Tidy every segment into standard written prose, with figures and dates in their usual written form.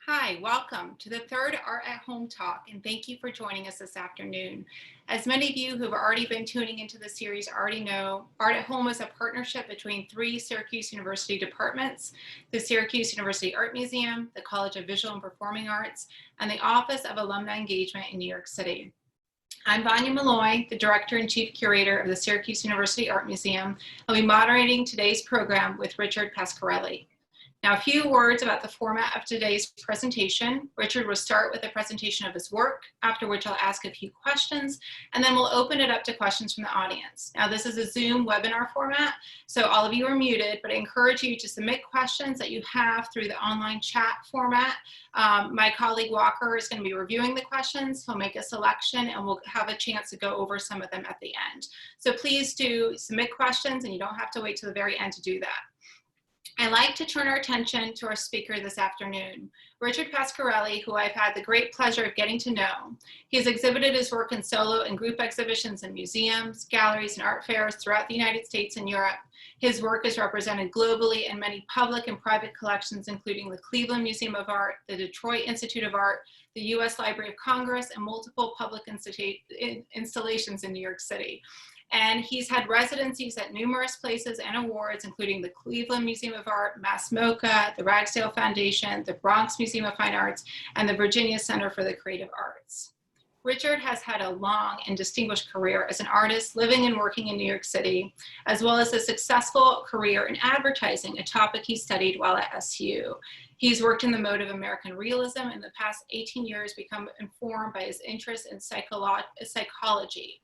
Hi, welcome to the third Art at Home talk, and thank you for joining us this afternoon. As many of you who have already been tuning into the series already know, Art at Home is a partnership between three Syracuse University departments: the Syracuse University Art Museum, the College of Visual and Performing Arts, and the Office of Alumni Engagement in New York City. I'm Vanya Malloy, the Director and Chief Curator of the Syracuse University Art Museum. I'll be moderating today's program with Richard Pasquarelli. Now, a few words about the format of today's presentation. Richard will start with a presentation of his work, after which I'll ask a few questions, and then we'll open it up to questions from the audience. Now, this is a Zoom webinar format, so all of you are muted, but I encourage you to submit questions that you have through the online chat format. My colleague Walker is going to be reviewing the questions. He'll make a selection, and we'll have a chance to go over some of them at the end. So please do submit questions, and you don't have to wait till the very end to do that. I'd like to turn our attention to our speaker this afternoon, Richard Pasquarelli, who I've had the great pleasure of getting to know. He has exhibited his work in solo and group exhibitions in museums, galleries, and art fairs throughout the United States and Europe. His work is represented globally in many public and private collections, including the Cleveland Museum of Art, the Detroit Institute of Art, the U.S. Library of Congress, and multiple public installations in New York City. And he's had residencies at numerous places and awards, including the Cleveland Museum of Art, MoCA, the Ragdale Foundation, the Bronx Museum of Fine Arts, and the Virginia Center for the Creative Arts. Richard has had a long and distinguished career as an artist living and working in New York City, as well as a successful career in advertising, a topic he studied while at SU. He's worked in the mode of American realism and in the past 18 years become informed by his interest in psychology.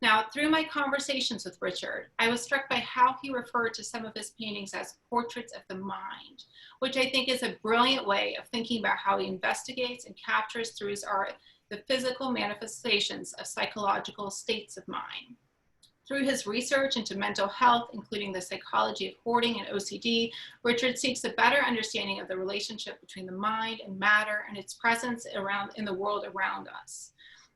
Now, through my conversations with Richard, I was struck by how he referred to some of his paintings as portraits of the mind, which I think is a brilliant way of thinking about how he investigates and captures through his art the physical manifestations of psychological states of mind. Through his research into mental health, including the psychology of hoarding and OCD, Richard seeks a better understanding of the relationship between the mind and matter and its presence in the world around us.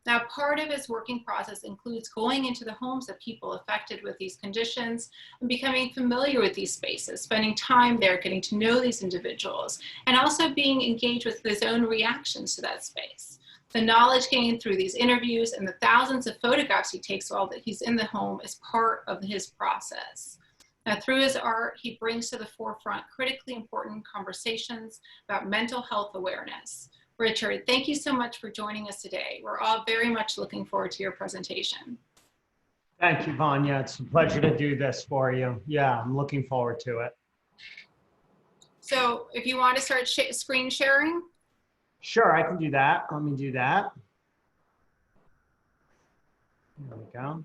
Now, part of his working process includes going into the homes of people affected with these conditions and becoming familiar with these spaces, spending time there, getting to know these individuals, and also being engaged with his own reactions to that space. The knowledge gained through these interviews and the thousands of photographs he takes while he's in the home is part of his process. Now, through his art, he brings to the forefront critically important conversations about mental health awareness. Richard, thank you so much for joining us today. We're all very much looking forward to your presentation. Thank you, Vanya. It's a pleasure to do this for you. Yeah, I'm looking forward to it. So if you want to start screen sharing. Sure, I can do that. Let me do that. There we go.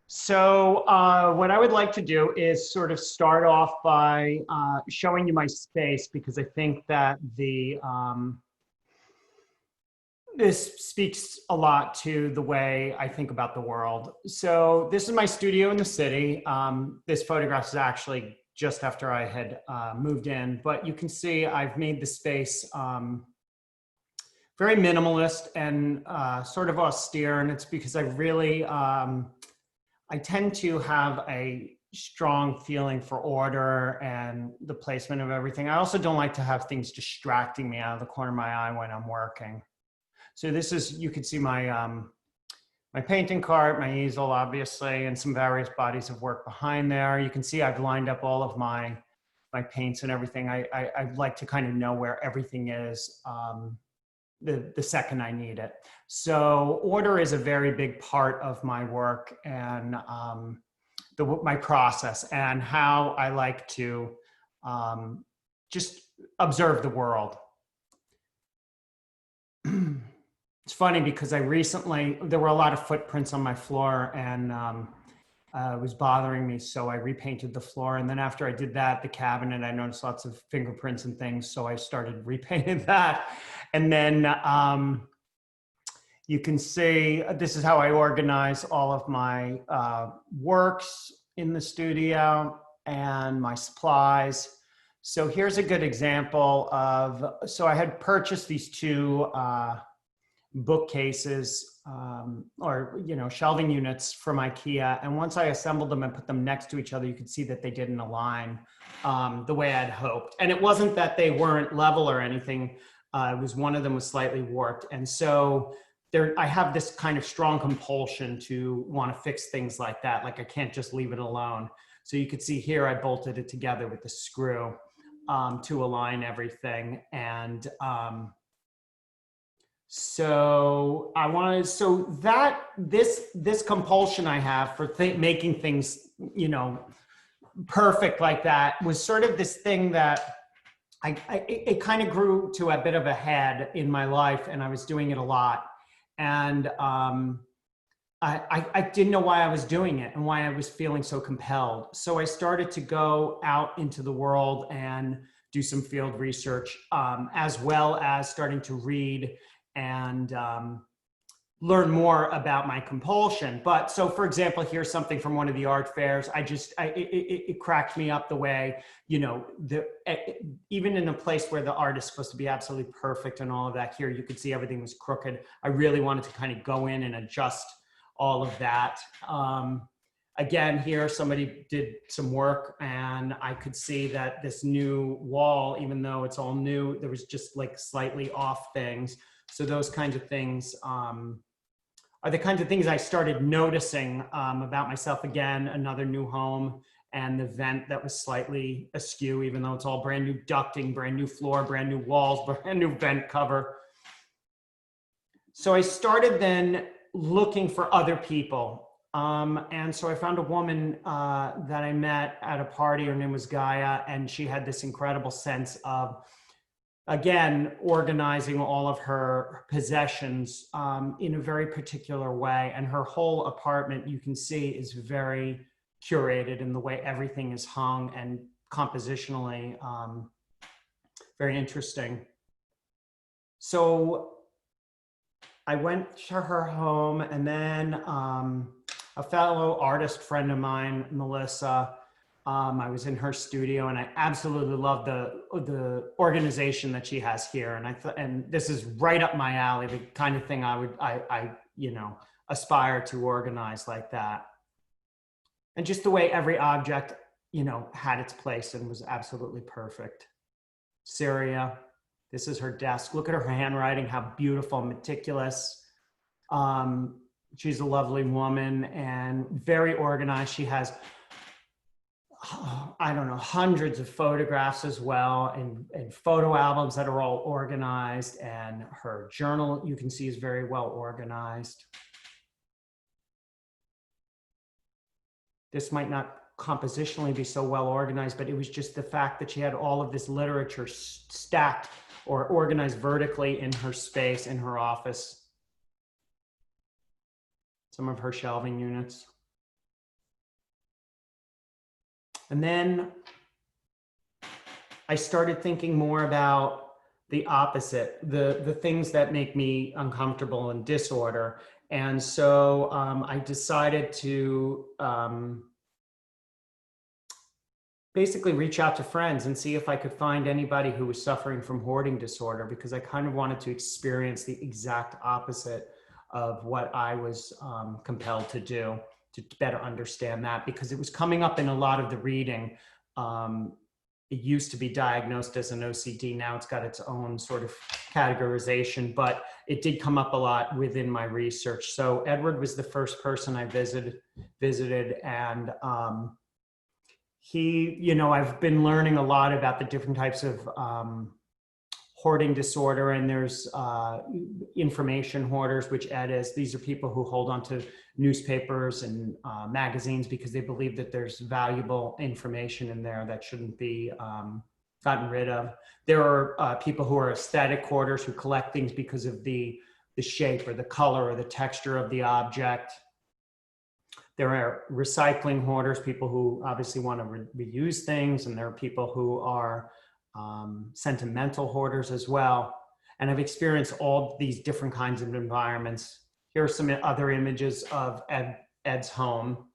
So what I would like to do is sort of start off by showing you my space, because I think that this speaks a lot to the way I think about the world. So this is my studio in the city. This photograph is actually just after I had moved in, but you can see I've made the space very minimalist and sort of austere, and it's because I really, I tend to have a strong feeling for order and the placement of everything. I also don't like to have things distracting me out of the corner of my eye when I'm working. So this is, you can see my, my painting cart, my easel, obviously, and some various bodies of work behind there. You can see I've lined up all of my paints and everything. I like to kind of know where everything is the second I need it. So order is a very big part of my work and my process and how I like to just observe the world. It's funny because there were a lot of footprints on my floor and it was bothering me, so I repainted the floor. And then after I did that, the cabinet, I noticed lots of fingerprints and things, so I started repainting that. And then you can see, this is how I organize all of my works in the studio and my supplies. So here's a good example of, so I had purchased these two bookcases or, you know, shelving units from IKEA. And once I assembled them and put them next to each other, you could see that they didn't align the way I'd hoped. And it wasn't that they weren't level or anything. It was one of them was slightly warped. And so I have this kind of strong compulsion to want to fix things like that. Like I can't just leave it alone. So you could see here, I bolted it together with the screw to align everything. And so I wanted, so that this compulsion I have for making things, you know, perfect like that was sort of this thing that it kind of grew to a bit of a head in my life, and I was doing it a lot. And I didn't know why I was doing it and why I was feeling so compelled. So I started to go out into the world and do some field research, as well as starting to read and learn more about my compulsion. But so, for example, here's something from one of the art fairs. It cracked me up the way, you know, even in a place where the art is supposed to be absolutely perfect and all of that, here you could see everything was crooked. I really wanted to kind of go in and adjust all of that. Again, here somebody did some work, and I could see that this new wall, even though it's all new, there was just like slightly off things. So those kinds of things are the kinds of things I started noticing about myself. Again, another new home, and the vent that was slightly askew, even though it's all brand new ducting, brand new floor, brand new walls, brand new vent cover. So I started then looking for other people. And so I found a woman that I met at a party. Her name was GAYA, and she had this incredible sense of, again, organizing all of her possessions in a very particular way. And her whole apartment, you can see, is very curated in the way everything is hung, and compositionally very interesting. So I went to her home, and then a fellow artist friend of mine, Melissa, I was in her studio, and I absolutely love the organization that she has here. And this is right up my alley, the kind of thing I you know, aspire to organize like that. And just the way every object, you know, had its place and was absolutely perfect. Syria, this is her desk. Look at her handwriting, how beautiful, meticulous. She's a lovely woman and very organized. She has, I don't know, hundreds of photographs as well, and photo albums that are all organized. And her journal, you can see, is very well organized. This might not compositionally be so well organized, but it was just the fact that she had all of this literature stacked or organized vertically in her space, in her office. Some of her shelving units. And then I started thinking more about the opposite, the things that make me uncomfortable and disorder. And so I decided to basically reach out to friends and see if I could find anybody who was suffering from hoarding disorder, because I kind of wanted to experience the exact opposite of what I was compelled to do, to better understand that, because it was coming up in a lot of the reading. It used to be diagnosed as an OCD. Now it's got its own sort of categorization, but it did come up a lot within my research. So Edward was the first person I visited, and he, you know, I've been learning a lot about the different types of hoarding disorder, and there's information hoarders, which Ed is. These are people who hold onto newspapers and magazines because they believe that there's valuable information in there that shouldn't be gotten rid of. There are people who are aesthetic hoarders, who collect things because of the shape or the color or the texture of the object. There are recycling hoarders, people who obviously want to reuse things, and there are people who are sentimental hoarders as well. And I've experienced all these different kinds of environments. Here are some other images of Ed's home.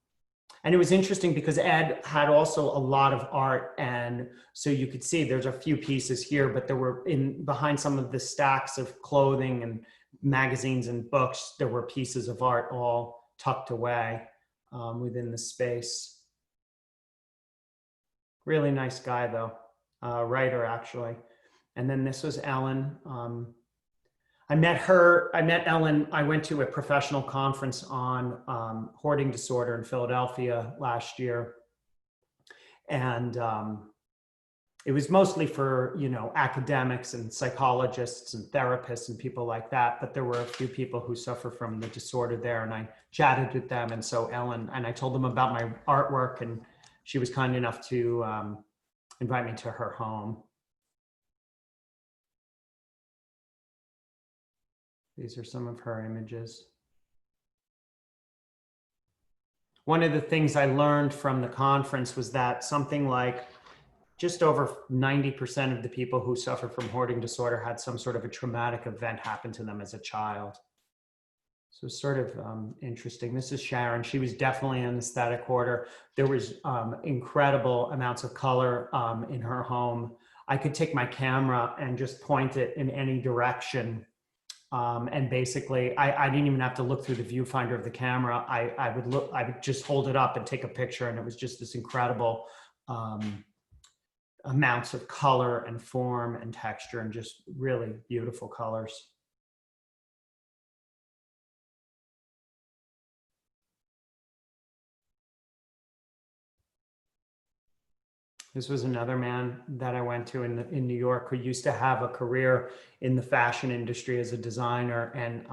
And it was interesting because Ed had also a lot of art. And so you could see there's a few pieces here, but there were behind some of the stacks of clothing and magazines and books. There were pieces of art all tucked away within the space. Really nice guy though, writer actually. And then this was Ellen. I met Ellen, I went to a professional conference on hoarding disorder in Philadelphia last year. And it was mostly for, you know, academics and psychologists and therapists and people like that. But there were a few people who suffer from the disorder there, and I chatted with them. And so Ellen, and I told them about my artwork, and she was kind enough to invite me to her home. These are some of her images. One of the things I learned from the conference was that something like just over 90% of the people who suffer from hoarding disorder had some sort of a traumatic event happen to them as a child. So it's sort of interesting. This is Sharon. She was definitely an aesthetic hoarder. There was incredible amounts of color in her home. I could take my camera and just point it in any direction. And basically, I didn't even have to look through the viewfinder of the camera. I would just hold it up and take a picture, and it was just this incredible amounts of color and form and texture, and just really beautiful colors. This was another man that I went to in New York who used to have a career in the fashion industry as a designer. And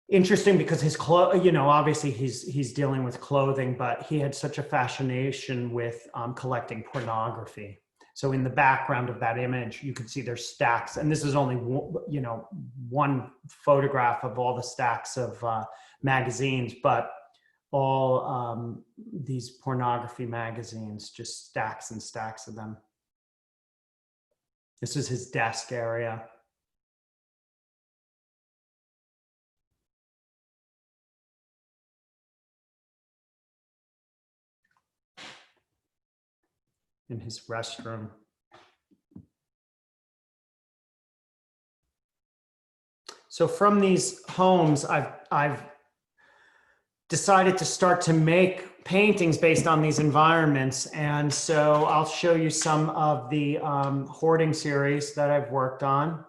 interesting because his clothes, you know, obviously he's dealing with clothing, but he had such a fascination with collecting pornography. So in the background of that image, you can see there's stacks, and this is only, you know, one photograph of all the stacks of magazines, but all these pornography magazines, just stacks and stacks of them. This is his desk area. In his restroom. So from these homes, I've decided to start to make paintings based on these environments. And so I'll show you some of the hoarding series that I've worked on.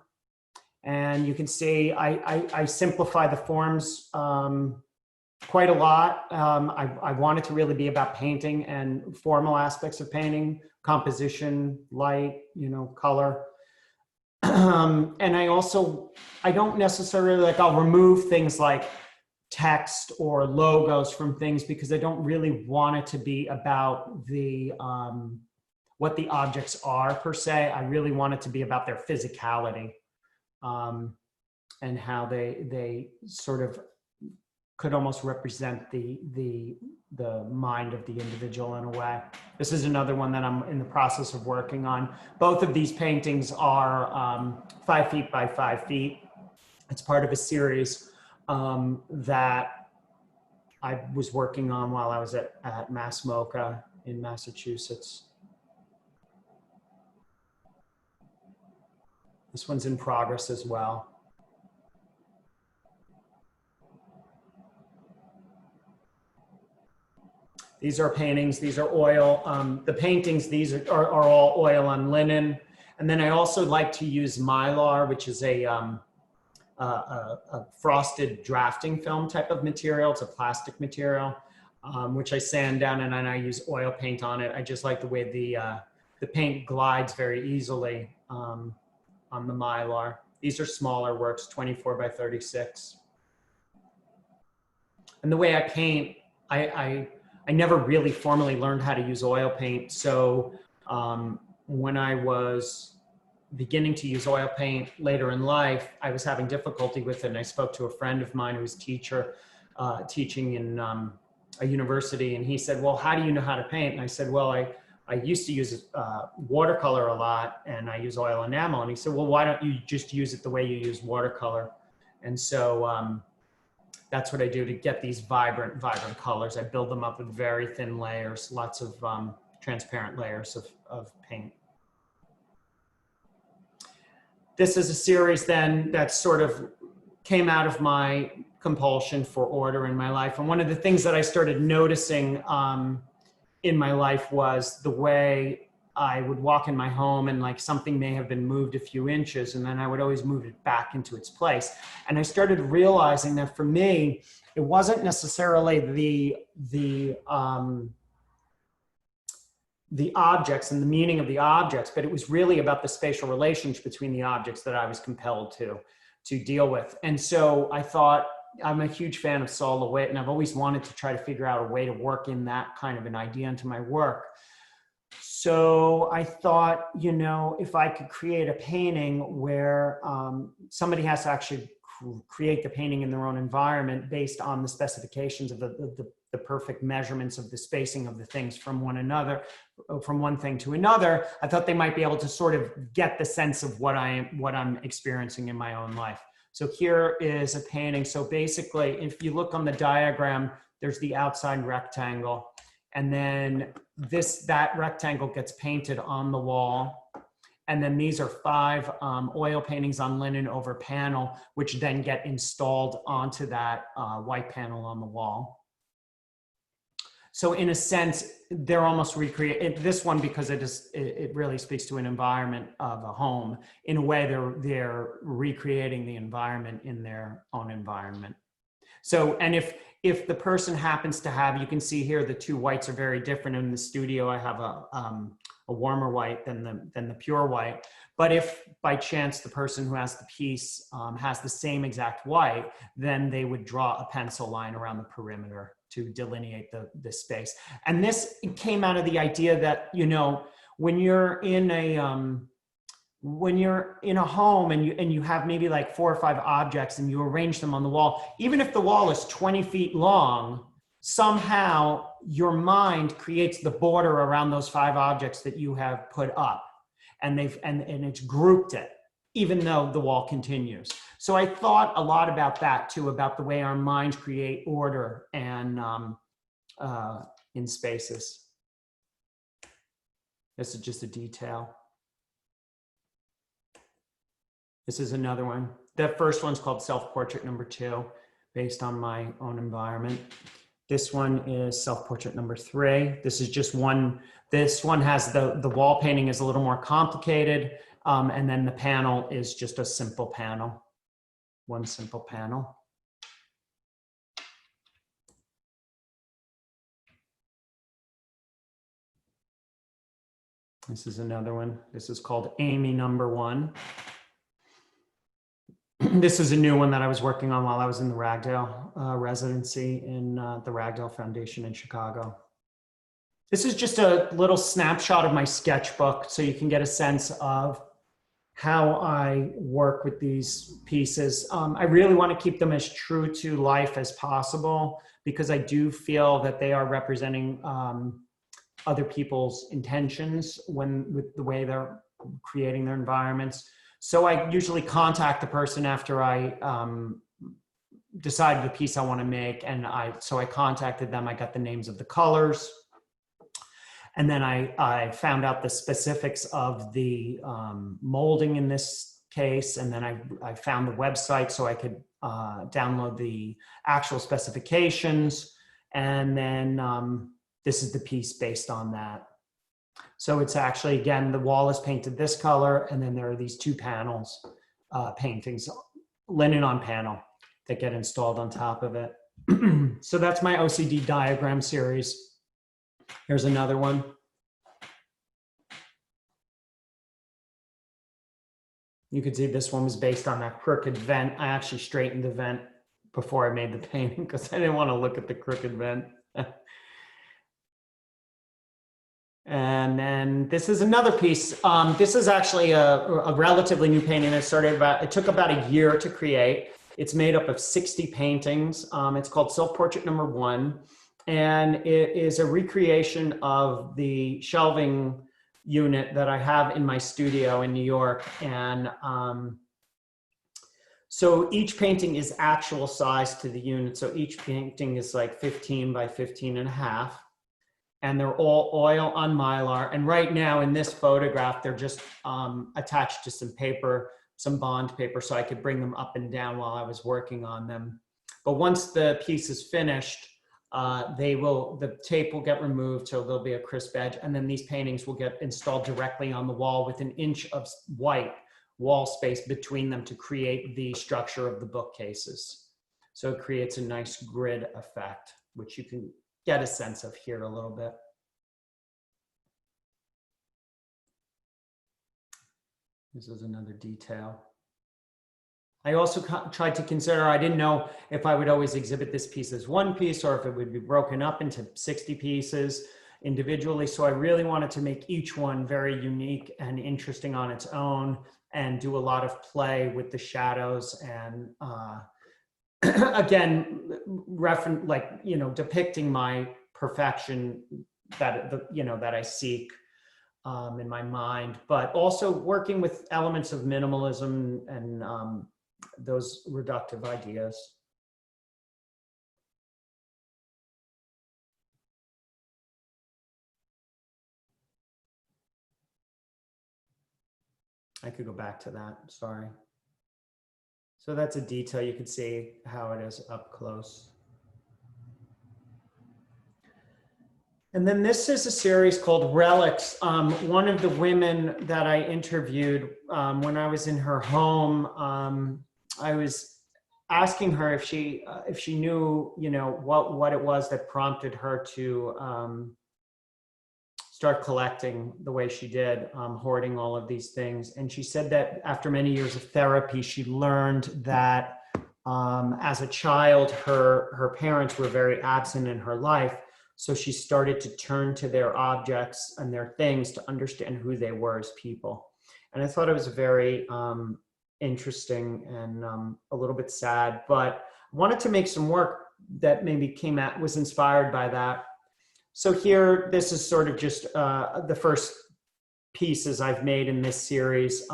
And you can see I simplify the forms quite a lot. I want it to really be about painting and formal aspects of painting, composition, light, you know, color. And I don't necessarily, like, I'll remove things like text or logos from things because I don't really want it to be about the what the objects are per se. I really want it to be about their physicality and how they sort of could almost represent the mind of the individual in a way. This is another one that I'm in the process of working on. Both of these paintings are 5 feet by 5 feet. It's part of a series that I was working on while I was at MoCA in Massachusetts. This one's in progress as well. These are paintings, these are oil. The paintings, these are all oil on linen. And then I also like to use Mylar, which is a frosted drafting film type of material. It's a plastic material, which I sand down and then I use oil paint on it. I just like the way the paint glides very easily on the Mylar. These are smaller works, 24 by 36. And the way I paint, I never really formally learned how to use oil paint. So when I was beginning to use oil paint later in life, I was having difficulty with it. And I spoke to a friend of mine who was teaching in a university. And he said, well, how do you know how to paint? And I said, well, I used to use watercolor a lot and I use oil enamel. And he said, well, why don't you just use it the way you use watercolor? And so that's what I do to get these vibrant colors. I build them up with very thin layers, lots of transparent layers of paint. This is a series then that's sort of came out of my compulsion for order in my life. And one of the things that I started noticing in my life was the way I would walk in my home and like something may have been moved a few inches, and then I would always move it back into its place. And I started realizing that for me, it wasn't necessarily the objects and the meaning of the objects, but it was really about the spatial relationship between the objects that I was compelled to deal with. And so I thought, I'm a huge fan of Saul LeWitt, and I've always wanted to try to figure out a way to work in that kind of an idea into my work. So I thought, you know, if I could create a painting where somebody has to actually create the painting in their own environment based on the specifications of the perfect measurements of the spacing of the things from one another, from one thing to another, I thought they might be able to sort of get the sense of what I'm experiencing in my own life. So here is a painting. So basically, if you look on the diagram, there's the outside rectangle, and then that rectangle gets painted on the wall. And then these are 5 oil paintings on linen over panel, which then get installed onto that white panel on the wall. So in a sense, they're almost this one, because it really speaks to an environment of a home. In a way, they're recreating the environment in their own environment. So, and if the person happens to have, you can see here, the 2 whites are very different. In the studio, I have a warmer white than the pure white. But if by chance the person who has the piece has the same exact white, then they would draw a pencil line around the perimeter to delineate the space. And this came out of the idea that, you know, when you're in a home and you have maybe like 4 or 5 objects and you arrange them on the wall, even if the wall is 20 feet long, somehow your mind creates the border around those 5 objects that you have put up, and it's grouped it, even though the wall continues. So I thought a lot about that too, about the way our minds create order and in spaces. This is just a detail. This is another one. The first one's called Self-Portrait Number 2, based on my own environment. This one is Self-Portrait Number 3. This is just one. This one has the wall painting is a little more complicated, and then the panel is just a simple panel, one simple panel. This is another one. This is called Amy Number 1. This is a new one that I was working on while I was in the Ragdale residency in the Ragdale Foundation in Chicago. This is just a little snapshot of my sketchbook, so you can get a sense of how I work with these pieces. I really want to keep them as true to life as possible, because I do feel that they are representing other people's intentions with the way they're creating their environments. So I usually contact the person after I decided the piece I want to make, and so I contacted them. I got the names of the colors, and then I found out the specifics of the molding in this case, and then I found the website so I could download the actual specifications, and then this is the piece based on that. So it's actually, again, the wall is painted this color, and then there are these 2 panels, paintings, linen on panel, that get installed on top of it. So that's my OCD diagram series. Here's another one. You can see this one was based on that crooked vent. I actually straightened the vent before I made the painting because I didn't want to look at the crooked vent. And then this is another piece. This is actually a relatively new painting that it took about a year to create. It's made up of 60 paintings. It's called Self-Portrait Number 1. And it is a recreation of the shelving unit that I have in my studio in New York. And so each painting is actual size to the unit. So each painting is like 15 by 15.5. And they're all oil on Mylar. And right now in this photograph, they're just attached to some paper some bond paper so I could bring them up and down while I was working on them. But once the piece is finished, the tape will get removed, so there'll be a crisp edge, and then these paintings will get installed directly on the wall with an inch of white wall space between them to create the structure of the bookcases. So it creates a nice grid effect, which you can get a sense of here a little bit. This is another detail. I also tried to consider, I didn't know if I would always exhibit this piece as one piece or if it would be broken up into 60 pieces individually. So I really wanted to make each one very unique and interesting on its own and do a lot of play with the shadows and again, depicting my perfection that I seek in my mind, but also working with elements of minimalism and those reductive ideas. I could go back to that, sorry. So that's a detail, you can see how it is up close. And then this is a series called RELICS. One of the women that I interviewed when I was in her home, I was asking her if she knew, what it was that prompted her to start collecting the way she did, hoarding all of these things. And she said that after many years of therapy, she learned that as a child, her parents were very absent in her life. So she started to turn to their objects and their things to understand who they were as people. And I thought it was very interesting and a little bit sad, but I wanted to make some work that maybe was inspired by that. So here, this is sort of just the first pieces I've made in this series.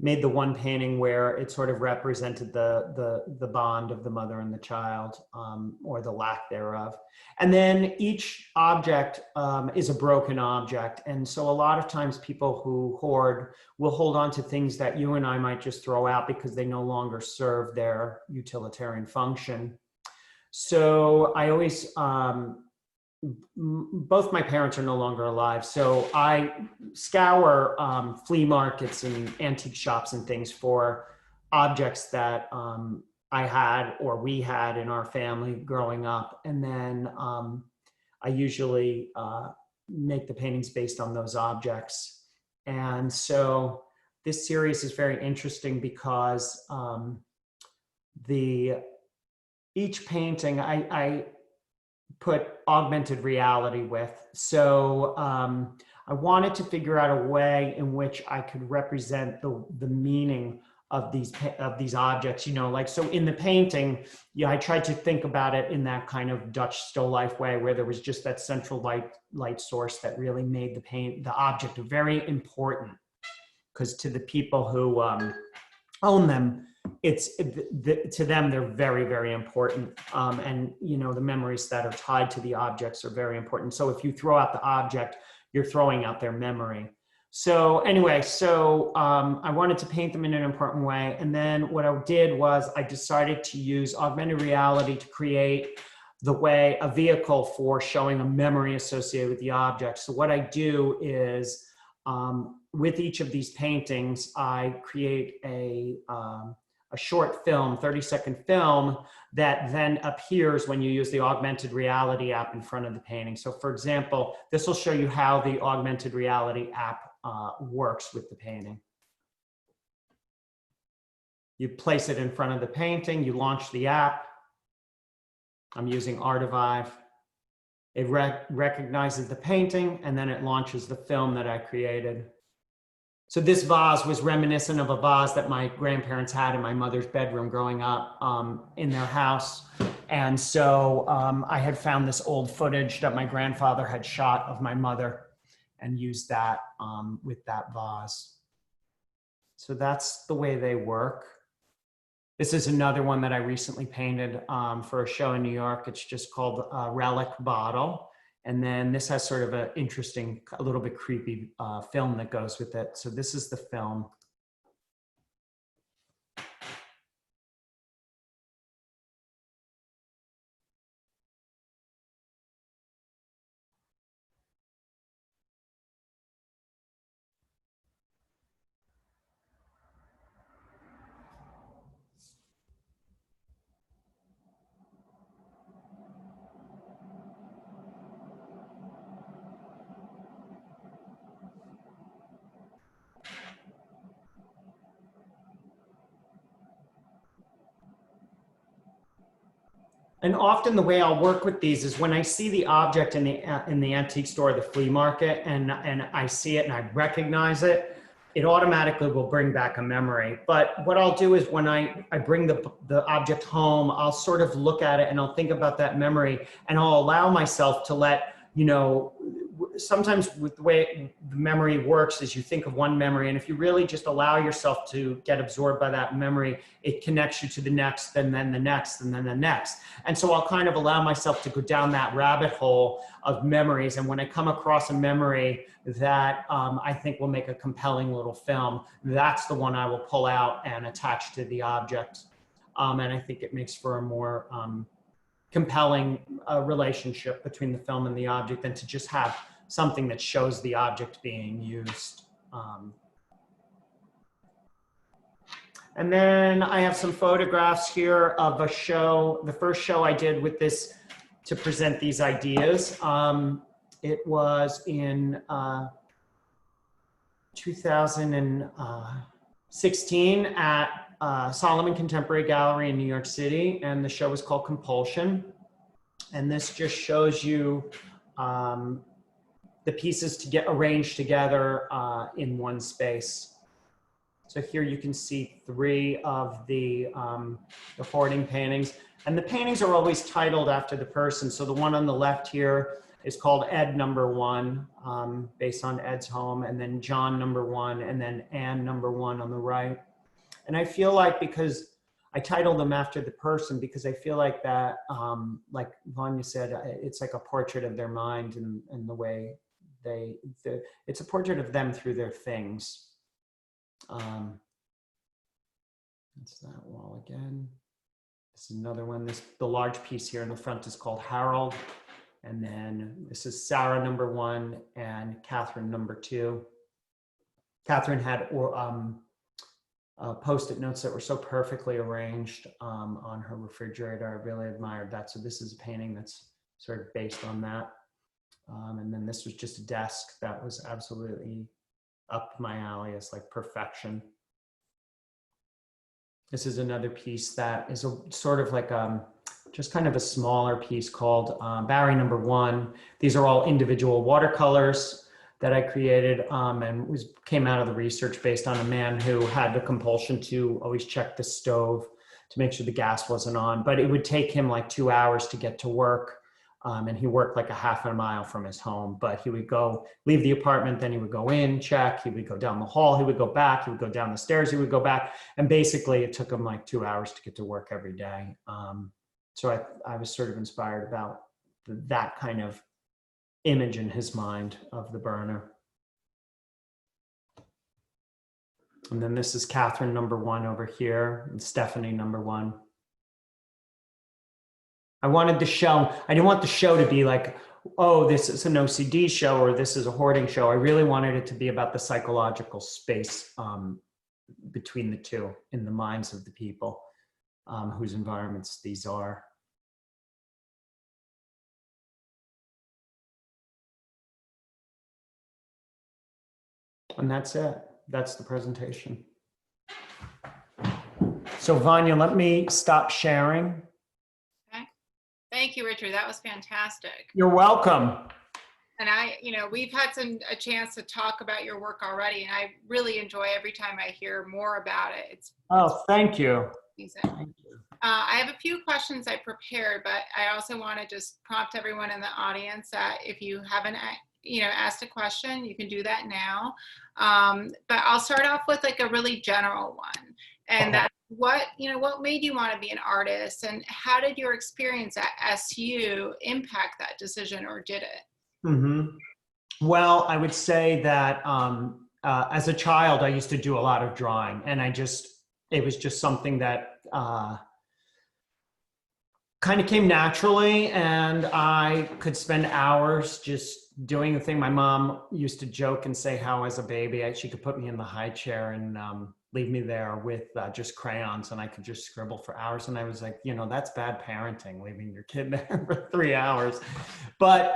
Made the one painting where it sort of represented the bond of the mother and the child, or the lack thereof. And then each object is a broken object. And so a lot of times people who hoard will hold on to things that you and I might just throw out because they no longer serve their utilitarian function. So I always, both my parents are no longer alive, so I scour flea markets and antique shops and things for objects that I had or we had in our family growing up, and then I usually make the paintings based on those objects. And so this series is very interesting because each painting I put augmented reality with. So I wanted to figure out a way in which I could represent the meaning of these objects, so in the painting, I tried to think about it in that kind of Dutch still life way where there was just that central light source that really made the object very important, because to the people who own them, to them, they're very, very important. And, the memories that are tied to the objects are very important. So if you throw out the object, you're throwing out their memory. So anyway, I wanted to paint them in an important way. And then what I did was I decided to use augmented reality to create a vehicle for showing a memory associated with the object. So what I do is, with each of these paintings, I create a short film, 30-second film, that then appears when you use the augmented reality app in front of the painting. So for example, this will show you how the augmented reality app works with the painting. You place it in front of the painting, you launch the app. I'm using Artivive. It recognizes the painting, and then it launches the film that I created. So this vase was reminiscent of a vase that my grandparents had in my mother's bedroom growing up in their house. And so I had found this old footage that my grandfather had shot of my mother and used that with that vase. So that's the way they work. This is another one that I recently painted for a show in New York. It's just called Relic Bottle. And then this has sort of an interesting, a little bit creepy film that goes with it. So this is the film. And often the way I'll work with these is when I see the object in the antique store or the flea market, and I see it and I recognize it, it automatically will bring back a memory. But what I'll do is when I bring the object home, I'll sort of look at it and I'll think about that memory, and I'll allow myself to let, you know, sometimes with the way the memory works is you think of one memory, and if you really just allow yourself to get absorbed by that memory, it connects you to the next, and then the next, and then the next. And so I'll kind of allow myself to go down that rabbit hole of memories. And when I come across a memory that I think will make a compelling little film, that's the one I will pull out and attach to the object. And I think it makes for a more compelling relationship between the film and the object than to just have something that shows the object being used. And then I have some photographs here of a show, the first show I did with this to present these ideas. It was in 2016 at Solomon Contemporary Gallery in New York City, and the show was called Compulsion. And this just shows you the pieces to get arranged together in one space. So here you can see 3 of the hoarding paintings. And the paintings are always titled after the person. So the one on the left here is called Ed #1, based on Ed's home, and then John #1, and then Anne #1 on the right. And I feel like, because I titled them after the person, because I feel like that, like Vanya said, it's like a portrait of their mind and the way it's a portrait of them through their things. That's that wall again. This is another one. The large piece here in the front is called Harold. And then this is Sarah #1 and Catherine #2. Catherine had Post-it notes that were so perfectly arranged on her refrigerator. I really admired that. So this is a painting that's sort of based on that. And then this was just a desk that was absolutely up my alley. It's like perfection. This is another piece that is a sort of like just kind of a smaller piece called Barry #1. These are all individual watercolors that I created and came out of the research based on a man who had the compulsion to always check the stove to make sure the gas wasn't on. But it would take him like 2 hours to get to work. And he worked like a half a mile from his home, but he would go leave the apartment, then he would go in, check, he would go down the hall, he would go back, he would go down the stairs, he would go back. And basically it took him like 2 hours to get to work every day. So I was sort of inspired about that kind of image in his mind of the burner. And then this is Catherine #1 over here, and Stephanie #1. I wanted the show, I didn't want the show to be like, oh, this is an OCD show or this is a hoarding show. I really wanted it to be about the psychological space between the two in the minds of the people whose environments these are. And that's it. That's the presentation. So Vanya, let me stop sharing. Okay. Thank you, Richard. That was fantastic. You're welcome. And we've had a chance to talk about your work already, and I really enjoy every time I hear more about it. Thank you. Thank you. I have a few questions I prepared, but I also want to just prompt everyone in the audience that if you haven't asked a question, you can do that now. But I'll start off with like a really general one. And that's what made you want to be an artist, and how did your experience at SU impact that decision, or did it? Mm-hmm. Well, I would say that as a child, I used to do a lot of drawing, and it was just something that kind of came naturally, and I could spend hours just doing the thing. My mom used to joke and say how as a baby, she could put me in the high chair and leave me there with just crayons, and I could just scribble for hours. And I was like, that's bad parenting, leaving your kid there for 3 hours. But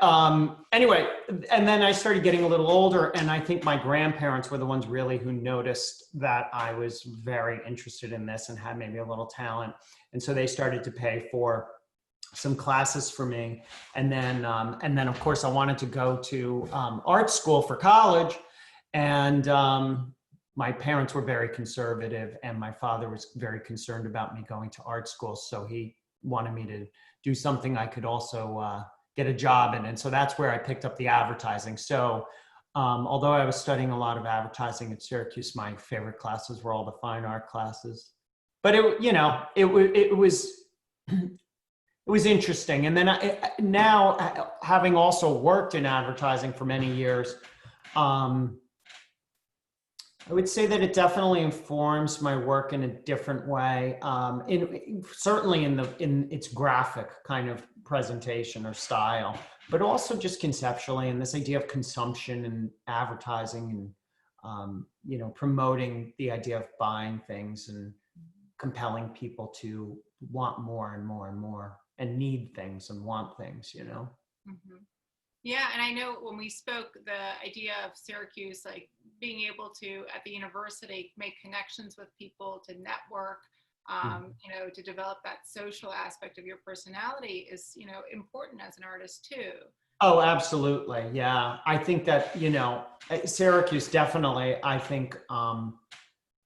anyway, and then I started getting a little older, and I think my grandparents were the ones really who noticed that I was very interested in this and had maybe a little talent. And so they started to pay for some classes for me. And then of course I wanted to go to art school for college. And my parents were very conservative, and my father was very concerned about me going to art school. So he wanted me to do something I could also get a job in. And so that's where I picked up the advertising. So although I was studying a lot of advertising at Syracuse, my favorite classes were all the fine art classes. But it was interesting. And then now, having also worked in advertising for many years, I would say that it definitely informs my work in a different way. Certainly in its graphic kind of presentation or style, but also just conceptually, and this idea of consumption and advertising, and promoting the idea of buying things and compelling people to want more and more and more, and need things and want things. Mm-hmm. Yeah, and I know when we spoke, the idea of Syracuse, like being able to, at the university, make connections with people, to network, to develop that social aspect of your personality is, important as an artist too. Oh, absolutely. Yeah. I think that, Syracuse definitely, I think,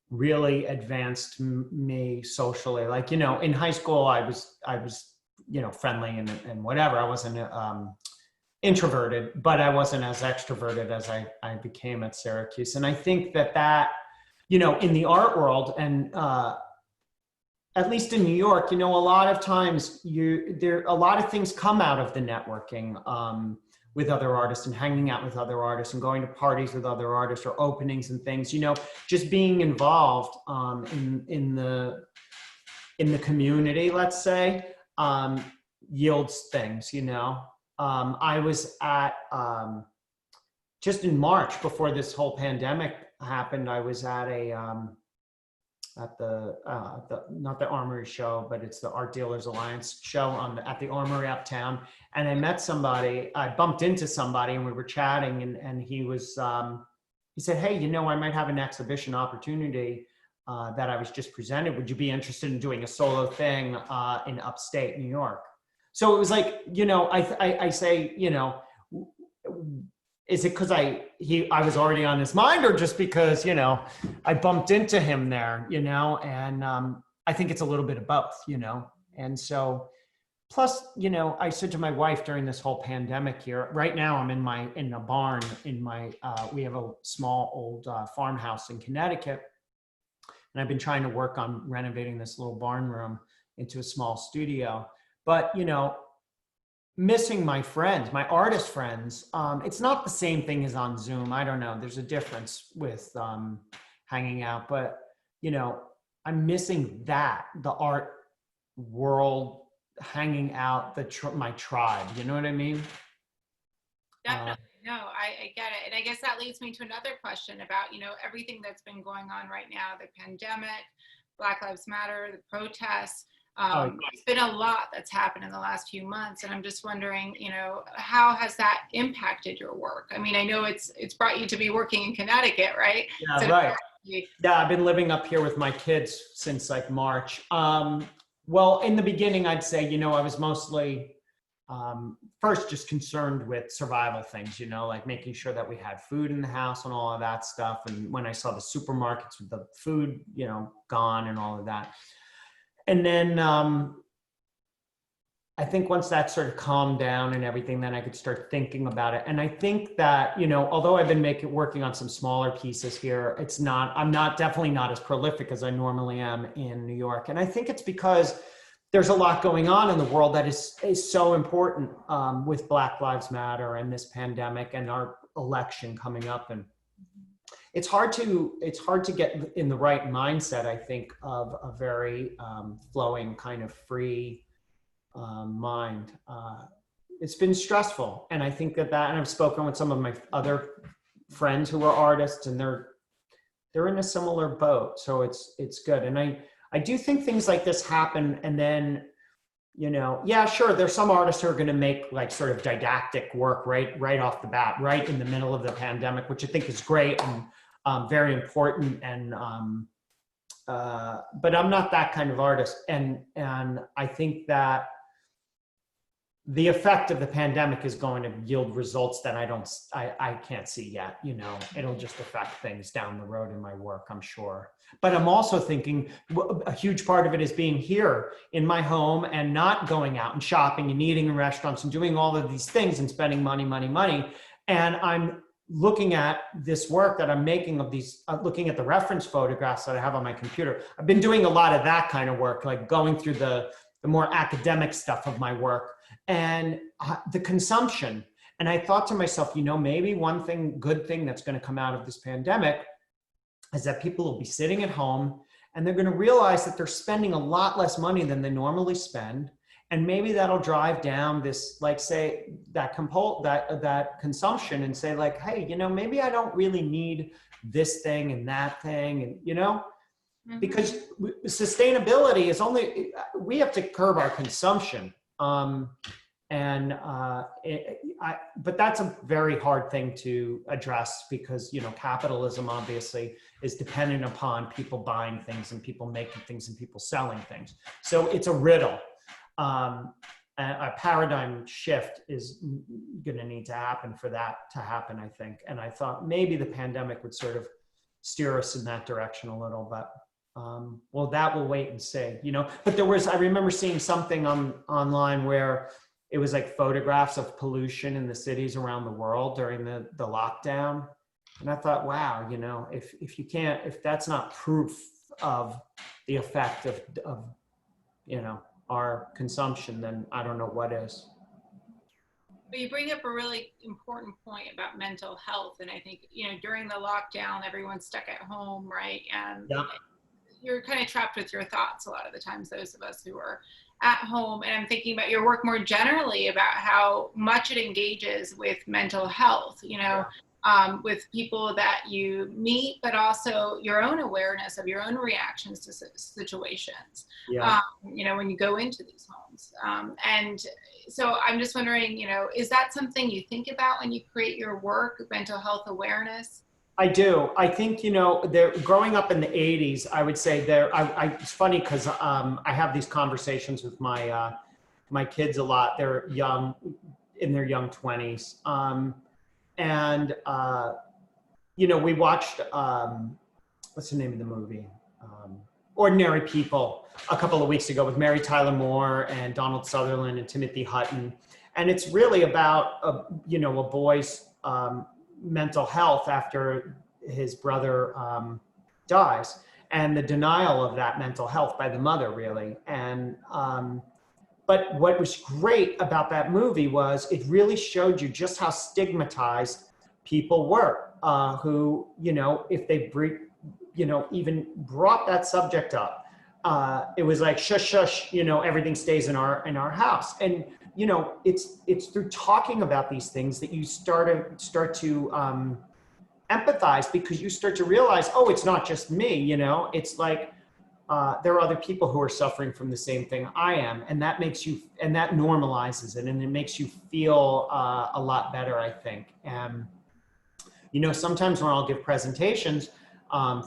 really advanced me socially. Like, in high school, I was, friendly and whatever. I wasn't, introverted, but I wasn't as extroverted as I became at Syracuse. And I think that, in the art world, and at least in New York, a lot of times a lot of things come out of the networking with other artists, and hanging out with other artists, and going to parties with other artists, or openings and things, just being involved in the community, let's say, yields things, I was at, just in March, before this whole pandemic happened, I was at at the not the Armory show, but it's the Art Dealers Alliance show at the Armory uptown. And I met somebody, I bumped into somebody, and we were chatting, and he said, "Hey, I might have an exhibition opportunity that I was just presented. Would you be interested in doing a solo thing in upstate New York?" So it was like, I say, is it because I was already on his mind, or just because, I bumped into him there, and I think it's a little bit of both, and so, plus, I said to my wife during this whole pandemic here, right now I'm in a barn we have a small old farmhouse in Connecticut, and I've been trying to work on renovating this little barn room into a small studio. But, missing my friends, my artist friends, it's not the same thing as on Zoom. I don't know. There's a difference with hanging out. But, I'm missing the art world, hanging out, my tribe. You know what I mean? Definitely. No, I get it. And I guess that leads me to another question about, everything that's been going on right now, the pandemic, Black Lives Matter, the protests. It's been a lot that's happened in the last few months, and I'm just wondering, how has that impacted your work? I mean, I know it's brought you to be working in Connecticut, right? Yeah, so right. Yeah, I've been living up here with my kids since like March. Well, in the beginning, I'd say, I was mostly first just concerned with survival things, like making sure that we had food in the house and all of that stuff. And when I saw the supermarkets with the food, gone and all of that. And then I think once that sort of calmed down and everything, then I could start thinking about it. And I think that, although I've been working on some smaller pieces here, I'm definitely not as prolific as I normally am in New York. And I think it's because there's a lot going on in the world that is so important with Black Lives Matter and this pandemic and our election coming up. And it's hard to get in the right mindset, I think, of a very flowing kind of free mind. It's been stressful, and I think that and I've spoken with some of my other friends who are artists, and they're in a similar boat. So it's good, and I do think things like this happen, and then yeah, sure, there's some artists who are going to make like sort of didactic work right off the bat, right in the middle of the pandemic, which I think is great and very important, and but I'm not that kind of artist, and I think that the effect of the pandemic is going to yield results that I can't see yet. You know, it'll just affect things down the road in my work, I'm sure. But I'm also thinking a huge part of it is being here in my home and not going out and shopping and eating in restaurants and doing all of these things and spending money, money, money. And I'm looking at this work that I'm making of these, looking at the reference photographs that I have on my computer. I've been doing a lot of that kind of work, like going through the more academic stuff of my work and the consumption. And I thought to myself, you know, maybe one good thing that's going to come out of this pandemic is that people will be sitting at home and they're going to realize that they're spending a lot less money than they normally spend. And maybe that'll drive down this, like, say, that consumption and say, like, hey, you know, maybe I don't really need this thing and that thing, and, you know, because sustainability is we have to curb our consumption. But that's a very hard thing to address because, you know, capitalism obviously is dependent upon people buying things and people making things and people selling things. So it's a riddle. A paradigm shift is going to need to happen for that to happen, I think. And I thought maybe the pandemic would sort of steer us in that direction a little, but well, that we'll wait and see, you know. But I remember seeing something online where it was like photographs of pollution in the cities around the world during the lockdown. And I thought, wow, you know, if that's not proof of the effect of you know, our consumption, then I don't know what is. But you bring up a really important point about mental health. And I think, you know, during the lockdown, everyone's stuck at home, right? And yeah, you're kind of trapped with your thoughts a lot of the times, those of us who are at home. And I'm thinking about your work more generally about how much it engages with mental health, you know, with people that you meet, but also your own awareness of your own reactions to situations, you know, when you go into these homes. And so I'm just wondering, you know, is that something you think about when you create your work, mental health awareness? I do. I think, you know, growing up in the 80s, I would say it's funny because I have these conversations with my kids a lot. They're young, in their young 20s. You know, we watched, what's the name of the movie? Ordinary People a couple of weeks ago with Mary Tyler Moore and Donald Sutherland and Timothy Hutton. And it's really about, you know, a boy's mental health after his brother dies, and the denial of that mental health by the mother, really. And but what was great about that movie was it really showed you just how stigmatized people were, who, you know, if they you know, even brought that subject up, it was like shush shush, you know, everything stays in our house. And you know, it's through talking about these things that you start to empathize, because you start to realize, oh, it's not just me, you know, it's like there are other people who are suffering from the same thing I am, and that makes you, and that normalizes it, and it makes you feel a lot better, I think. And you know, sometimes when I'll give presentations,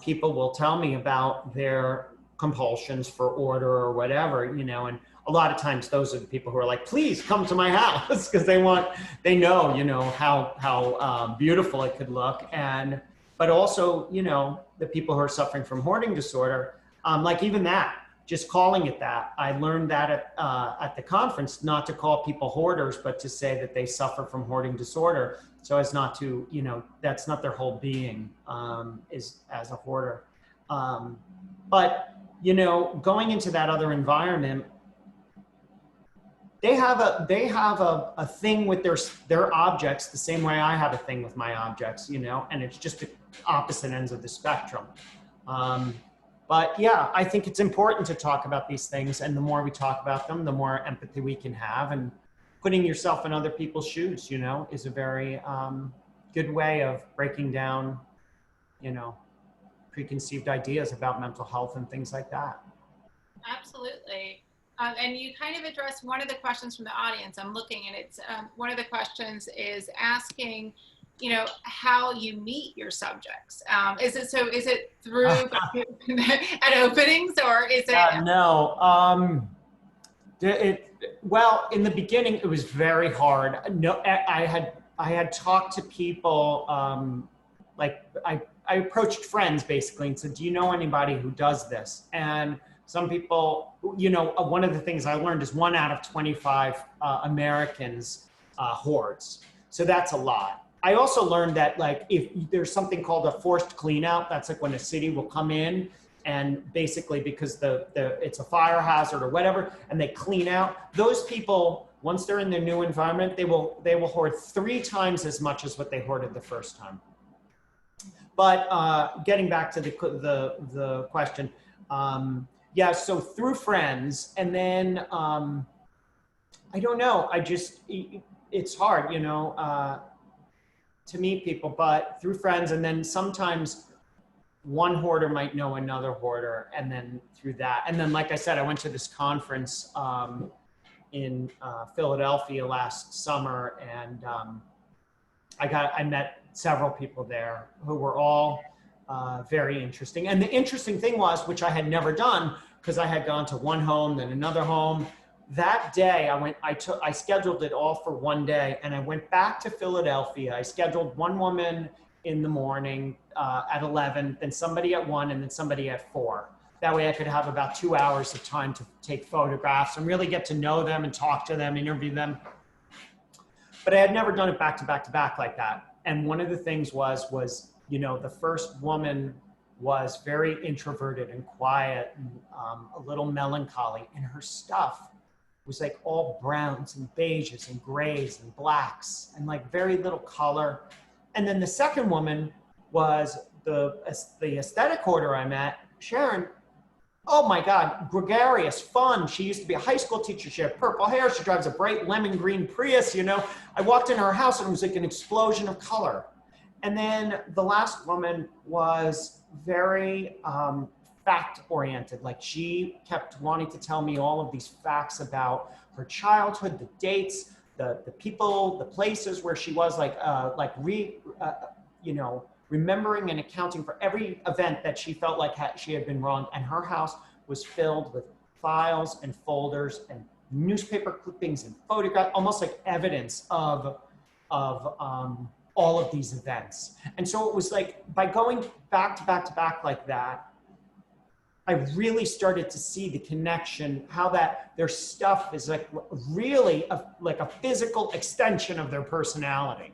people will tell me about their compulsions for order or whatever, you know, and a lot of times those are the people who are like, please come to my house, because they know, you know, how beautiful it could look. And, but also, you know, the people who are suffering from hoarding disorder, like even that, just calling it that. I learned that at the conference, not to call people hoarders, but to say that they suffer from hoarding disorder, so as not to, you know, that's not their whole being, is as a hoarder. But, you know, going into that other environment, they have a thing with their objects the same way I have a thing with my objects, you know, and it's just the opposite ends of the spectrum. But yeah, I think it's important to talk about these things, and the more we talk about them, the more empathy we can have, and putting yourself in other people's shoes, you know, is a very good way of breaking down, you know, preconceived ideas about mental health and things like that. Absolutely. And you kind of addressed one of the questions from the audience. I'm looking, and it's one of the questions is asking, you know, how you meet your subjects. Is it through at openings, or is it? No. Well, in the beginning, it was very hard. No, I had talked to people, like I approached friends basically and said, do you know anybody who does this? And some people, one of the things I learned is 1 out of 25 Americans hoards. So that's a lot. I also learned that like if there's something called a forced clean out, that's like when a city will come in and basically because it's a fire hazard or whatever, and they clean out, those people, once they're in their new environment, they will hoard 3 times as much as what they hoarded the first time. But getting back to the question, yeah, so through friends, and then I don't know, it's hard, to meet people, but through friends, and then sometimes one hoarder might know another hoarder, and then through that. And then, like I said, I went to this conference in Philadelphia last summer, and I met several people there who were all very interesting. And the interesting thing was, which I had never done, because I had gone to one home, then another home. That day I scheduled it all for one day, and I went back to Philadelphia. I scheduled one woman in the morning at 11, then somebody at 1, and then somebody at 4. That way I could have about 2 hours of time to take photographs and really get to know them and talk to them, interview them. But I had never done it back to back to back like that. And one of the things was, the first woman was very introverted and quiet and a little melancholy, and her stuff was like all browns and beiges and grays and blacks and like very little color. And then the second woman was the aesthetic hoarder I met, Sharon. Oh my God, gregarious, fun. She used to be a high school teacher. She had purple hair. She drives a bright lemon green Prius, I walked into her house and it was like an explosion of color. And then the last woman was very fact-oriented. Like she kept wanting to tell me all of these facts about her childhood, the dates, the people, the places where she was, remembering and accounting for every event that she felt like she had been wrong. And her house was filled with files and folders and newspaper clippings and photographs, almost like evidence of all of these events. And so it was like, by going back to back to back like that, I really started to see the connection, how that their stuff is like really like a physical extension of their personality.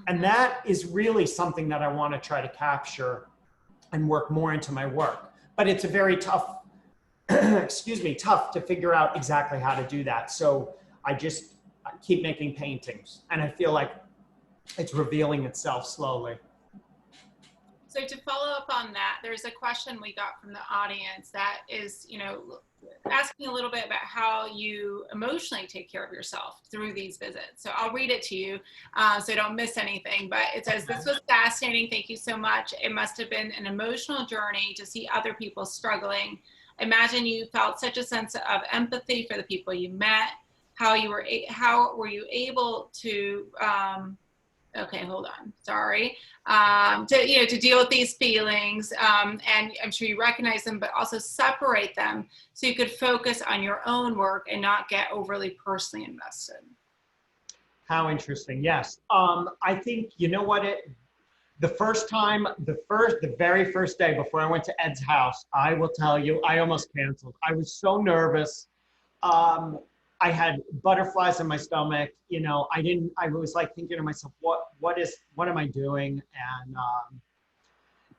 And that is really something that I want to try to capture and work more into my work. But it's a very tough, tough to figure out exactly how to do that. So I keep making paintings, and I feel like it's revealing itself slowly. So to follow up on that, there's a question we got from the audience that is, asking a little bit about how you emotionally take care of yourself through these visits. So I'll read it to you so don't miss anything. But it says, this was fascinating. Thank you so much. It must have been an emotional journey to see other people struggling. Imagine you felt such a sense of empathy for the people you met. How were you able to okay, hold on, sorry. To deal with these feelings, and I'm sure you recognize them, but also separate them so you could focus on your own work and not get overly personally invested. How interesting, yes. I think, the very first day before I went to Ed's house, I will tell you, I almost canceled. I was so nervous. I had butterflies in my stomach. I was like thinking to myself, what am I doing?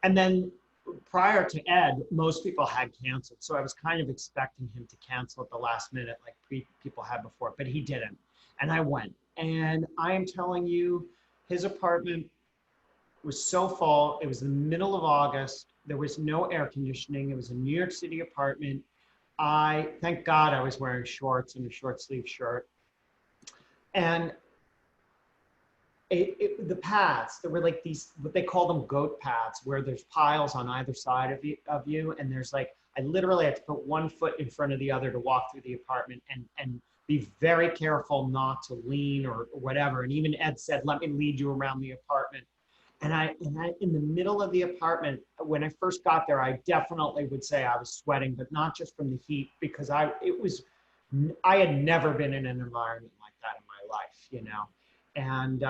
And then prior to Ed, most people had canceled. So I was kind of expecting him to cancel at the last minute, like people had before, but he didn't. And I went, and I am telling you, his apartment was so full. It was the middle of August. There was no air conditioning. It was a New York City apartment. Thank God I was wearing shorts and a short sleeve shirt. And the paths, there were like these, what they call them goat paths, where there's piles on either side of you. And there's like, I literally had to put one foot in front of the other to walk through the apartment and be very careful not to lean or whatever. And even Ed said, let me lead you around the apartment. And I, in the middle of the apartment, when I first got there, I definitely would say I was sweating, but not just from the heat, because it was I had never been in an environment like that in my life, you know? And,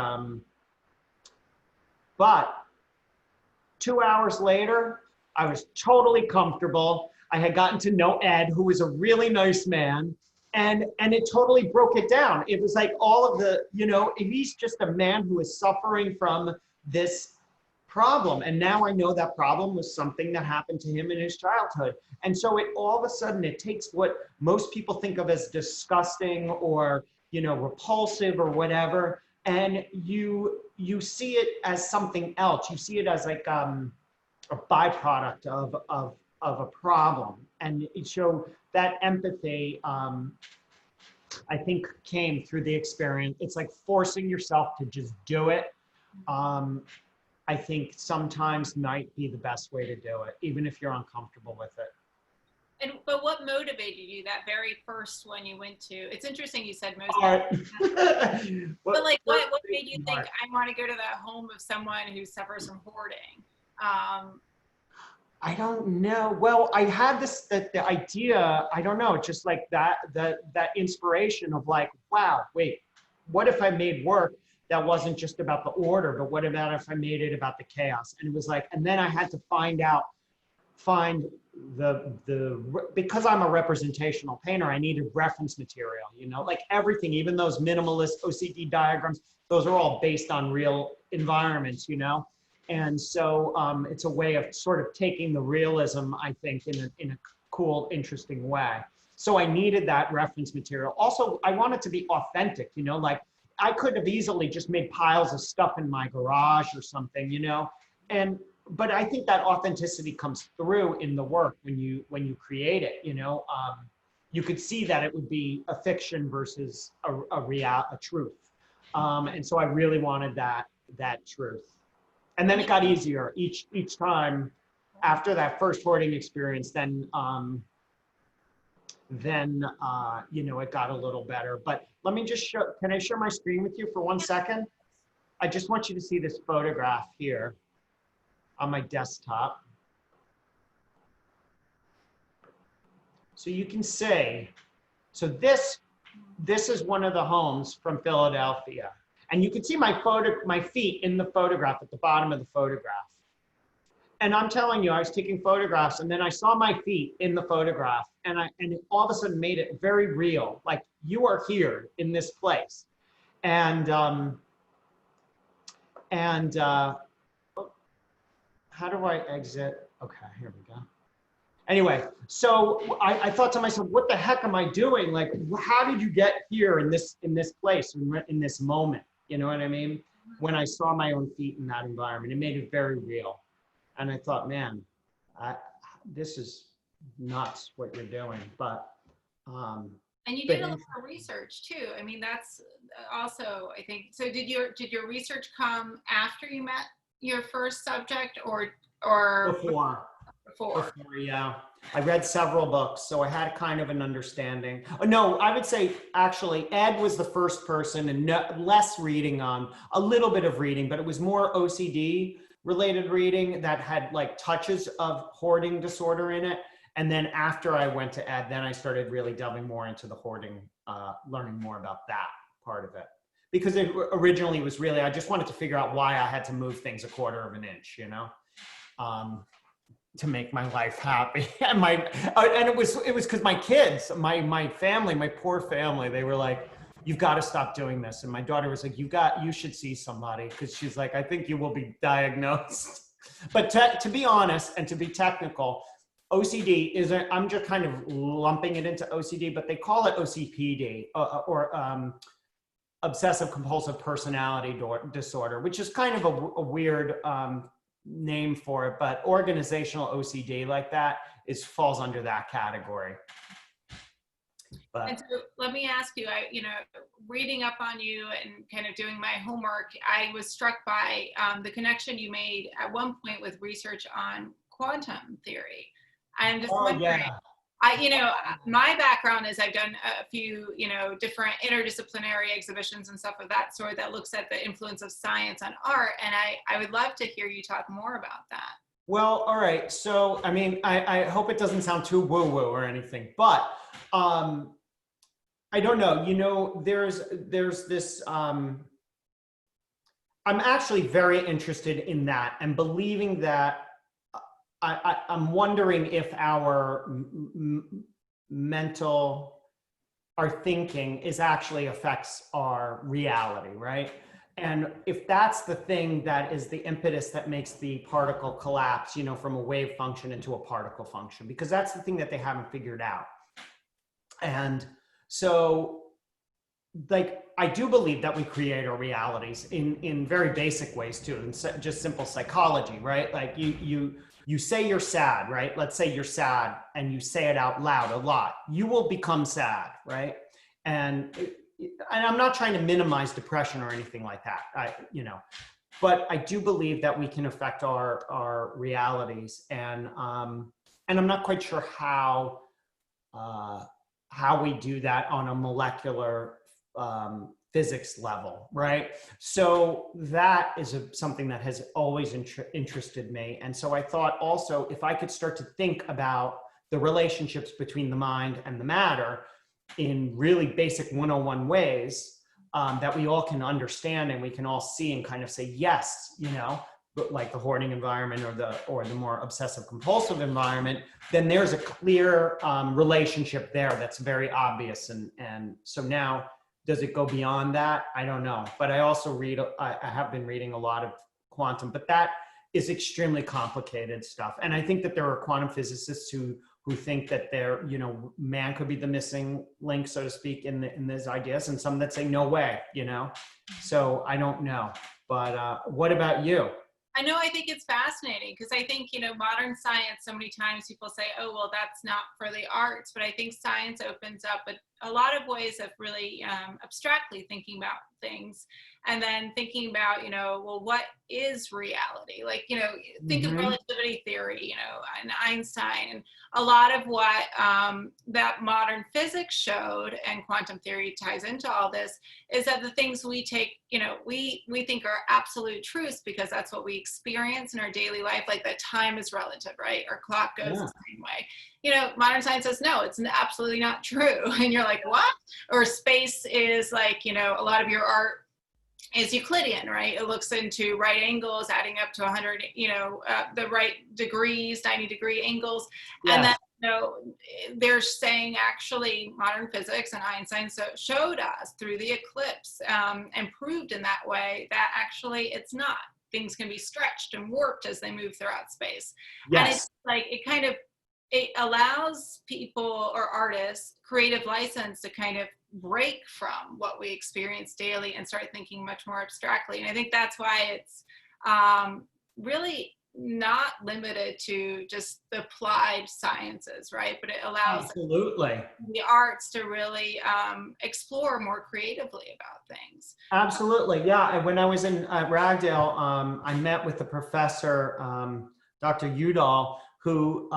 but 2 hours later, I was totally comfortable. I had gotten to know Ed, who was a really nice man, and it totally broke it down. It was like all of the, you know, he's just a man who is suffering from this problem. And now I know that problem was something that happened to him in his childhood. And so it all of a sudden, it takes what most people think of as disgusting or, you know, repulsive or whatever, and you see it as something else. You see it as like a byproduct of a problem. And so that empathy, I think, came through the experience. It's like forcing yourself to just do it. I think sometimes might be the best way to do it, even if you're uncomfortable with it. But what motivated you that very first one you went to? It's interesting you said most. But like, what made you think I want to go to the home of someone who suffers from hoarding? I don't know. Well, I had the idea. I don't know. Just like that inspiration of like, wow, wait, what if I made work that wasn't just about the order, but what about if I made it about the chaos? And it was like, and then I had to find because I'm a representational painter, I needed reference material, you know, like everything, even those minimalist OCD diagrams, those are all based on real environments, you know? And so it's a way of sort of taking the realism, I think, in a cool, interesting way. So I needed that reference material. Also, I wanted to be authentic, you know, like I could have easily just made piles of stuff in my garage or something, you know? But I think that authenticity comes through in the work when you create it, you know? You could see that it would be a fiction versus a truth. And so I really wanted that truth. And then it got easier each time after that first hoarding experience. Then you know, it got a little better. But let me just show. Can I share my screen with you for 1 second? I just want you to see this photograph here on my desktop. So you can say, so this is one of the homes from Philadelphia. And you can see my feet in the photograph at the bottom of the photograph. And I'm telling you, I was taking photographs and then I saw my feet in the photograph and it all of a sudden made it very real. Like you are here in this place. And how do I exit? Okay, here we go. Anyway, so I thought to myself, what the heck am I doing? Like, how did you get here in this place, in this moment? You know what I mean? When I saw my own feet in that environment, it made it very real. And I thought, man, this is nuts what you're doing. But and you did a lot of research too. I mean, that's also, I think. So did your research come after you met your first subject, or before? Before, yeah. I read several books, so I had kind of an understanding. Oh, no, I would say actually Ed was the first person, and less reading on, a little bit of reading, but it was more OCD related reading that had like touches of hoarding disorder in it. And then after I went to Ed, then I started really delving more into the hoarding, learning more about that part of it. Because it originally was really, I just wanted to figure out why I had to move things 1/4 of an inch, you know? To make my life happy. And it was because my kids, my family, my poor family, they were like, you've got to stop doing this. And my daughter was like, you should see somebody, because she's like, I think you will be diagnosed. But to be honest and to be technical, OCD I'm just kind of lumping it into OCD, but they call it OCPD or obsessive compulsive personality disorder, which is kind of a weird name for it, but organizational OCD like that falls under that category. But, and so let me ask you, reading up on you and kind of doing my homework, I was struck by the connection you made at one point with research on quantum theory. I'm just wondering, my background is I've done a few, different interdisciplinary exhibitions and stuff of that sort that looks at the influence of science on art. And I would love to hear you talk more about that. Well, all right. So, I mean, I hope it doesn't sound too woo-woo or anything, but I don't know. You know, there's this, I'm actually very interested in that and believing that I'm wondering if our mental, our thinking is actually affects our reality, right? And if that's the thing that is the impetus that makes the particle collapse, you know, from a wave function into a particle function, because that's the thing that they haven't figured out. And so, like, I do believe that we create our realities in very basic ways too, and just simple psychology, right? Like you say you're sad, right? Let's say you're sad and you say it out loud a lot. You will become sad, right? And I'm not trying to minimize depression or anything like that, you know, but I do believe that we can affect our realities, and I'm not quite sure how we do that on a molecular physics level, right? So that is something that has always interested me. And so I thought also, if I could start to think about the relationships between the mind and the matter in really basic 101 ways that we all can understand and we can all see and kind of say, yes, you know, but like the hoarding environment or the more obsessive compulsive environment, then there's a clear relationship there that's very obvious. And so now, does it go beyond that? I don't know. But I also I have been reading a lot of quantum, but that is extremely complicated stuff. And I think that there are quantum physicists who think that you know, man could be the missing link, so to speak, in these ideas, and some that say no way, you know? So I don't know. But what about you? I know, I think it's fascinating because I think, you know, modern science, so many times people say, oh, well, that's not for the arts, but I think science opens up a lot of ways of really abstractly thinking about things, and then thinking about, you know, well, what is reality? Like, you know, think of relativity theory, you know, and Einstein, and a lot of what that modern physics showed, and quantum theory ties into all this, is that the things we take, you know, we think are absolute truths because that's what we experience in our daily life, like that time is relative, right? Our clock goes the same way. You know, modern science says, no, it's absolutely not true. And you're like, what? Or space is like, you know, a lot of your art is Euclidean, right? It looks into right angles, adding up to 100, you know, the right degrees, 90-degree angles. Yes. And then, you know, they're saying actually modern physics and Einstein showed us through the eclipse and proved in that way that actually it's not. Things can be stretched and warped as they move throughout space. Yes. And it's like, it allows people or artists creative license to kind of break from what we experience daily and start thinking much more abstractly. And I think that's why it's really not limited to just the applied sciences, right? But it allows absolutely the arts to really explore more creatively about things. Absolutely, yeah. When I was in Ragdale, I met with the professor, Dr. Udall, who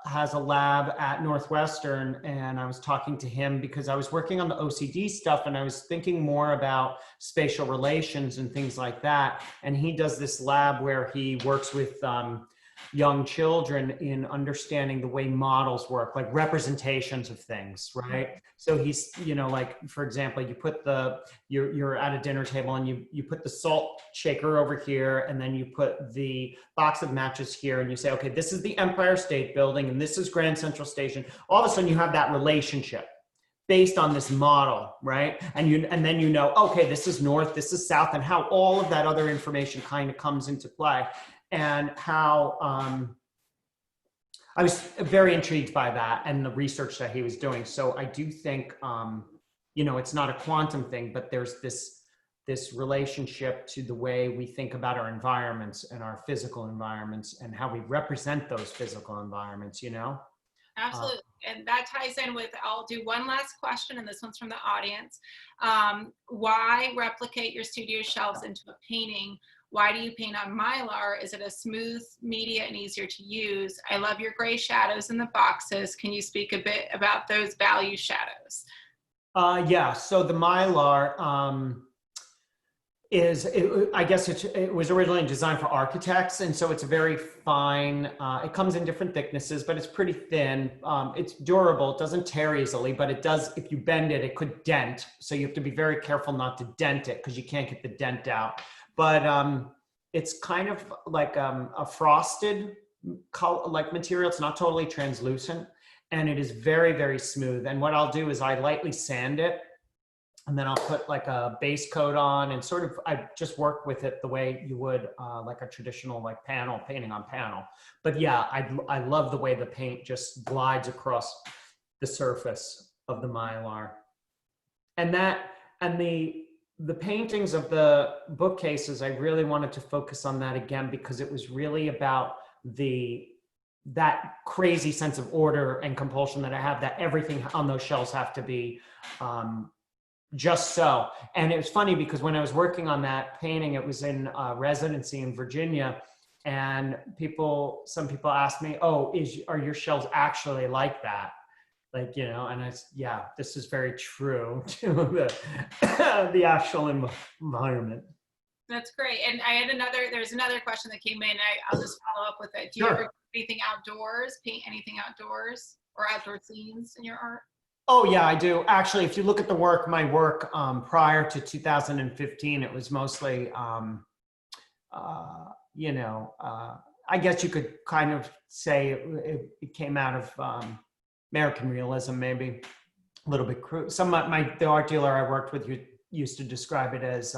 has a lab at Northwestern, and I was talking to him because I was working on the OCD stuff and I was thinking more about spatial relations and things like that. And he does this lab where he works with young children in understanding the way models work, like representations of things, right? So he's, you know, like, for example, you put you're at a dinner table and you put the salt shaker over here, and then you put the box of matches here, and you say, okay, this is the Empire State Building and this is Grand Central Station. All of a sudden you have that relationship based on this model, right? And then you know, okay, this is north, this is south, and how all of that other information kind of comes into play. And how I was very intrigued by that and the research that he was doing. So I do think, you know, it's not a quantum thing, but there's this relationship to the way we think about our environments and our physical environments and how we represent those physical environments, you know? Absolutely. And that ties in with, I'll do one last question, and this one's from the audience. Why replicate your studio shelves into a painting? Why do you paint on Mylar? Is it a smooth media and easier to use? I love your gray shadows in the boxes. Can you speak a bit about those value shadows? Yeah, so the Mylar, I guess it was originally designed for architects, and so it's a very fine, it comes in different thicknesses, but it's pretty thin. It's durable, it doesn't tear easily, but it does, if you bend it, it could dent. So you have to be very careful not to dent it because you can't get the dent out. But it's kind of like a frosted like material. It's not totally translucent, and it is very, very smooth. And what I'll do is I lightly sand it, and then I'll put like a base coat on, and sort of, I just work with it the way you would like a traditional like painting on panel. But yeah, I love the way the paint just glides across the surface of the Mylar. And the paintings of the bookcases, I really wanted to focus on that again, because it was really about that crazy sense of order and compulsion that I have, that everything on those shelves have to be just so. And it was funny because when I was working on that painting, it was in a residency in Virginia, and some people asked me, "Oh, are your shelves actually like that?" Like, you know, and yeah, this is very true to the actual environment. That's great. And there's another question that came in. I'll just follow up with it. Do you ever do anything outdoors, paint anything outdoors or outdoor scenes in your art? Oh yeah, I do. Actually, if you look at my work prior to 2015, it was mostly, you know, I guess you could kind of say it came out of American realism, maybe a little bit crude. The art dealer I worked with used to describe it as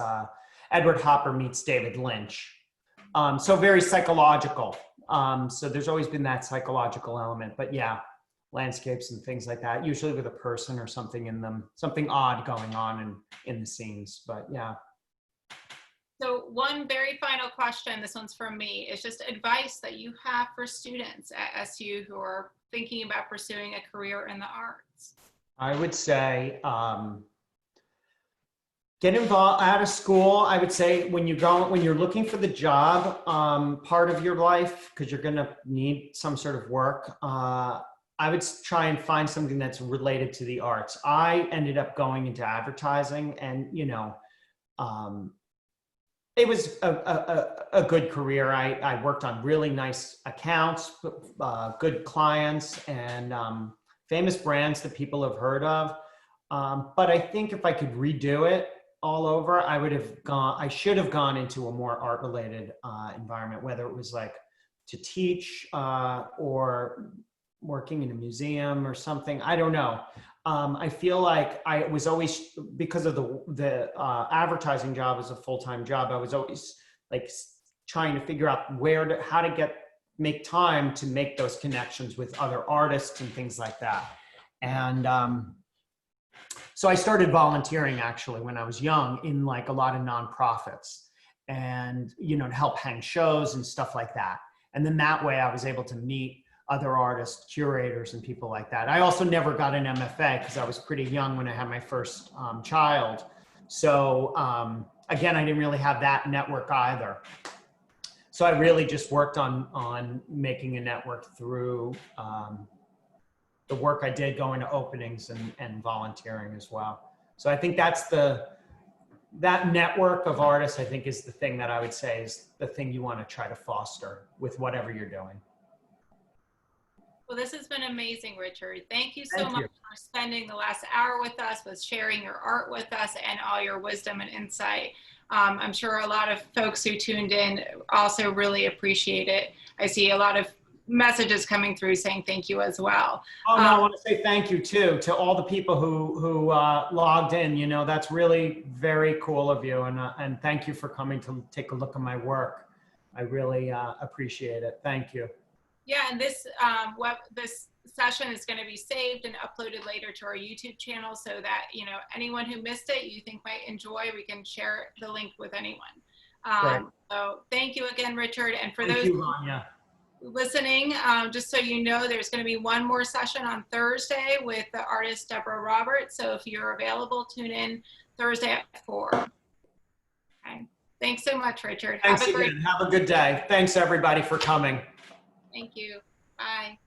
Edward Hopper meets David Lynch. So very psychological. So there's always been that psychological element, but yeah, landscapes and things like that, usually with a person or something in them, something odd going on in the scenes, but yeah. So one very final question, this one's from me, is just advice that you have for students at SU who are thinking about pursuing a career in the arts. I would say, get involved out of school. I would say when you're looking for the job part of your life, because you're going to need some sort of work, I would try and find something that's related to the arts. I ended up going into advertising, and you know, it was a good career. I worked on really nice accounts, good clients, and famous brands that people have heard of. But I think if I could redo it all over, I should have gone into a more art-related environment, whether it was like to teach or working in a museum or something. I don't know. I feel like I was always, because of the advertising job as a full-time job, I was always like trying to figure out how to make time to make those connections with other artists and things like that. And so I started volunteering actually when I was young in like a lot of nonprofits, and, you know, to help hang shows and stuff like that. And then that way I was able to meet other artists, curators, and people like that. I also never got an MFA because I was pretty young when I had my first child. So again, I didn't really have that network either. So I really just worked on making a network through the work I did going to openings and volunteering as well. So I think that network of artists, I think, is the thing that I would say is the thing you want to try to foster with whatever you're doing. Well, this has been amazing, Richard. Thank you so much for spending the last hour with us, with sharing your art with us and all your wisdom and insight. I'm sure a lot of folks who tuned in also really appreciate it. I see a lot of messages coming through saying thank you as well. Oh, no, I want to say thank you too to all the people who logged in. You know, that's really very cool of you, and thank you for coming to take a look at my work. I really appreciate it. Thank you. Yeah, and this session is going to be saved and uploaded later to our YouTube channel, so that, you know, anyone who missed it, you think might enjoy, we can share the link with anyone. So thank you again, Richard. And for those listening, just so you know, there's going to be one more session on Thursday with the artist Deborah Roberts. So if you're available, tune in Thursday at 4. Okay. Thanks so much, Richard. Thanks again. Have a good day. Thanks everybody for coming. Thank you. Bye.